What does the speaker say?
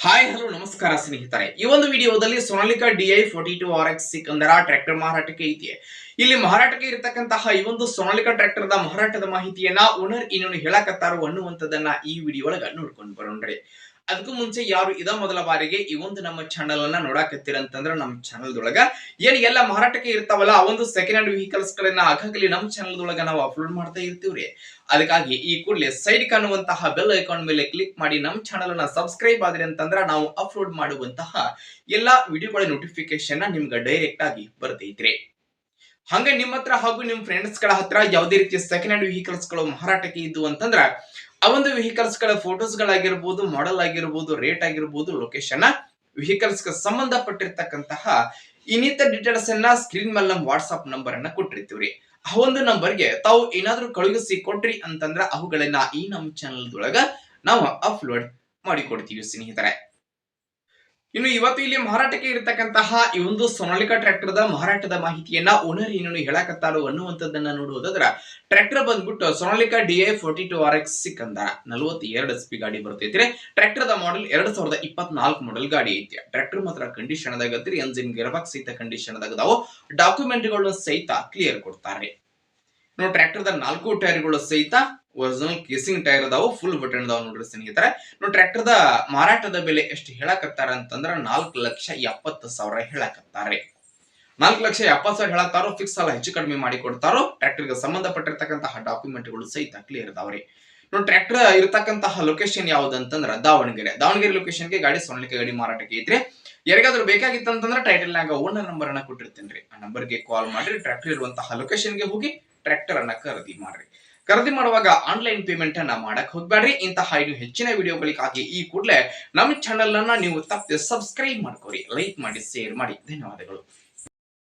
Hi hello ನಮಸ್ಕಾರ ಸ್ನೇಹಿತರೆ. ಈ ಒಂದು ವಿಡಿಯೋದಲ್ಲಿ ಸೋನಾಲಿಕಾ DI42RX ಸಿಕಂದರ ಟ್ರ್ಯಾಕ್ಟರ್ ಮಾರಾಟಕ್ಕೆ ಇದೆಯೇ. ಇಲ್ಲಿ ಮಾರಾಟಕ್ಕೆ ಇರತಕ್ಕಂತಹ ಈ ಒಂದು ಸೋನಾಲಿಕಾ ಟ್ರ್ಯಾಕ್ಟರ್ ದ ಮಾರಾಟದ ಮಾಹಿತಿಯನ್ನ ಓನರ್ ಇನ್ನೇನು ಹೇಳಕತ್ತಾರೋ ಅನ್ನುವಂಥದ್ದನ್ನ ಈ ವಿಡಿಯೋ ಒಳಗ ನೋಡ್ಕೊಂಡು ಬರೋಣ್ರಿ. ಅದಕ್ಕೂ ಮುಂಚೆ ಯಾರು ಇದ ಮೊದಲ ಬಾರಿಗೆ ಈ ಒಂದು ನಮ್ಮ ಚಾನೆಲ್ ಅನ್ನ ನೋಡಾಕತ್ತೀರಂತಂದ್ರ ನಮ್ಮ ಚಾನೆಲ್ ದೊಳಗ ಏನ್ ಎಲ್ಲ ಮಾರಾಟಕ್ಕೆ ಇರ್ತಾವಲ್ಲ ಆ ಒಂದು ಸೆಕೆಂಡ್ ಹ್ಯಾಂಡ್ ವೆಹಿಕಲ್ಸ್ ಗಳನ್ನ ಆಗಾಗಲೇ ನಮ್ಮ ಚಾನೆಲ್ ದೊಳಗ ನಾವು ಅಪ್ಲೋಡ್ ಮಾಡ್ತಾ ಇರ್ತೀವ್ರಿ. ಅದಕ್ಕಾಗಿ ಈ ಕೂಡಲೇ ಸೈಡ್ ಕಾಣುವಂತಹ ಬೆಲ್ ಐಕಾನ್ ಮೇಲೆ ಕ್ಲಿಕ್ ಮಾಡಿ ನಮ್ಮ ಚಾನೆಲ್ ಅನ್ನ ಸಬ್ಸ್ಕ್ರೈಬ್ ಆದ್ರಿ ಅಂತಂದ್ರ ನಾವು ಅಪ್ಲೋಡ್ ಮಾಡುವಂತಹ ಎಲ್ಲಾ ವಿಡಿಯೋಗಳ ನೋಟಿಫಿಕೇಶನ್ ನಿಮ್ಗೆ ಡೈರೆಕ್ಟ್ ಆಗಿ ಬರ್ತೈತ್ರಿ. ಹಂಗೆ ನಿಮ್ಮ ಹತ್ರ ಹಾಗೂ ನಿಮ್ ಫ್ರೆಂಡ್ಸ್ ಗಳ ಹತ್ರ ಯಾವುದೇ ರೀತಿಯ ಸೆಕೆಂಡ್ ಹ್ಯಾಂಡ್ ವೆಹಿಕಲ್ಸ್ ಗಳು ಮಾರಾಟಕ್ಕೆ ಇದ್ದು ಅಂತಂದ್ರ ಆ ಒಂದು ವೆಹಿಕಲ್ಸ್ ಗಳ ಫೋಟೋಸ್ ಗಳಾಗಿರ್ಬೋದು, ಮಾಡೆಲ್ ಆಗಿರ್ಬೋದು, ರೇಟ್ ಆಗಿರ್ಬೋದು, ಲೊಕೇಶನ್, ವೆಹಿಕಲ್ಸ್ ಗೆ ಸಂಬಂಧಪಟ್ಟಿರ್ತಕ್ಕಂತಹ ಇನ್ನಿತರ ಡೀಟೇಲ್ಸ್ ಅನ್ನ ಸ್ಕ್ರೀನ್ ಮೇಲೆ ನಮ್ಮ ವಾಟ್ಸ್ಆಪ್ ನಂಬರ್ ಅನ್ನ ಕೊಟ್ಟಿರ್ತೀವ್ರಿ. ಆ ಒಂದು ನಂಬರ್ಗೆ ತಾವು ಏನಾದ್ರೂ ಕಳುಹಿಸಿ ಕೊಟ್ರಿ ಅಂತಂದ್ರ ಅವುಗಳನ್ನ ಈ ನಮ್ಮ ಚಾನೆಲ್ ದೊಳಗ ನಾವು ಅಪ್ಲೋಡ್ ಮಾಡಿ ಕೊಡ್ತೀವಿ ಸ್ನೇಹಿತರೆ. ಇನ್ನು ಇವತ್ತು ಇಲ್ಲಿ ಮಾರಾಟಕ್ಕೆ ಇರತಕ್ಕಂತಹ ಈ ಒಂದು ಸೋನಾಲಿಕಾ ಟ್ರ್ಯಾಕ್ಟರ್ ದ ಮಾರಾಟದ ಮಾಹಿತಿಯನ್ನ ಓನರ್ ಏನೇನು ಹೇಳಕತ್ತಾರೋ ಅನ್ನುವಂಥದ್ದನ್ನ ನೋಡುವುದಾದ್ರ ಟ್ರ್ಯಾಕ್ಟರ್ ಬಂದ್ಬಿಟ್ಟು ಸೋನಾಲಿಕಾ DI42RX ಸಿಕಂದರ 42 HP ಗಾಡಿ ಬರ್ತೈತ್ರಿ. ಟ್ರ್ಯಾಕ್ಟರ್ ದ ಮಾಡೆಲ್ 2024 ಮಾಡೆಲ್ ಗಾಡಿ ಐತಿ. ಟ್ರ್ಯಾಕ್ಟರ್ ಮಾತ್ರ ಕಂಡೀಷನ್ ದಾಗ ಐತ್ರಿ. ಎಂಜಿನ್ ಗೇರ್ ಬಾಕ್ಸ್ ಸಹಿತ ಕಂಡೀಷನ್ ದಾಗ ಅದಾವು. ಡಾಕ್ಯುಮೆಂಟ್ ಗಳು ಸಹಿತ ಕ್ಲಿಯರ್ ಕೊಡ್ತಾರೆ. ನೋಡಿ ಟ್ರ್ಯಾಕ್ಟರ್ ದ 4 ಟೈರ್ ಗಳು ಸಹಿತ ಒರಿಜಿನಲ್ ಕೇಸಿಂಗ್ ಟೈರ್ ಅದಾವು. ಫುಲ್ ಬಟನ್ ಅದಾವ ನೋಡ್ರಿ ಸ್ನೇಹಿತರೆ. ನೋಡಿ ಟ್ರ್ಯಾಕ್ಟರ್ ದ ಮಾರಾಟದ ಬೆಲೆ ಎಷ್ಟು ಹೇಳಕತ್ತಾರ ಅಂತಂದ್ರ 4,70,000 ಹೇಳಕತ್ತಾರೆ. 4,70,000 ಹೇಳತ್ತಾರೋ. ಫಿಕ್ಸ್ ಅಲ್ಲ, ಹೆಚ್ಚು ಕಡಿಮೆ ಮಾಡಿ ಕೊಡ್ತಾರೋ. ಟ್ರ್ಯಾಕ್ಟರ್ ಗೆ ಸಂಬಂಧಪಟ್ಟಿರ್ತಕ್ಕಂತಹ ಡಾಕ್ಯುಮೆಂಟ್ ಗಳು ಸಹಿತ ಕ್ಲಿಯರ್ ಅದಾವ್ರಿ. ನೋಡಿ ಟ್ರ್ಯಾಕ್ಟರ್ ಇರತಕ್ಕಂತಹ ಲೊಕೇಶನ್ ಯಾವ್ದು ಅಂತಂದ್ರ ದಾವಣಗೆರೆ ಲೊಕೇಶನ್ ಗೆ ಗಾಡಿ ಸೋನಾಲಿಕಾ ಗಾಡಿ ಮಾರಾಟಕ್ಕೆ ಐತ್ರಿ. ಯಾರಿಗಾದ್ರೂ ಬೇಕಾಗಿತ್ತಂತಂದ್ರ ಟೈಟಲ್ ನಾಗ ಓನರ್ ನಂಬರ್ ಅನ್ನ ಕೊಟ್ಟಿರ್ತೀನಿ. ಆ ನಂಬರ್ ಗೆ ಕಾಲ್ ಮಾಡಿ ಟ್ರ್ಯಾಕ್ಟರ್ ಇರುವಂತಹ ಲೊಕೇಶನ್ ಗೆ ಹೋಗಿ ಟ್ರ್ಯಾಕ್ಟರ್ ಅನ್ನ ಖರೀದಿ ಮಾಡ್ರಿ. ಖರೀದಿ ಮಾಡುವಾಗ ಆನ್ಲೈನ್ ಪೇಮೆಂಟ್ ಅನ್ನ ಮಾಡಕ್ ಹೋಗ್ಬೇಡ್ರಿ. ಇಂತಹ ಇನ್ನು ಹೆಚ್ಚಿನ ವಿಡಿಯೋಗಳಿಗಾಗಿ ಈ ಕೂಡಲೇ ನಮ್ಮ ಚಾನೆಲ್ ಅನ್ನ ನೀವು ತಪ್ಪದೆ ಸಬ್ಸ್ಕ್ರೈಬ್ ಮಾಡ್ಕೋರಿ, ಲೈಕ್ ಮಾಡಿ, ಶೇರ್ ಮಾಡಿ. ಧನ್ಯವಾದಗಳು.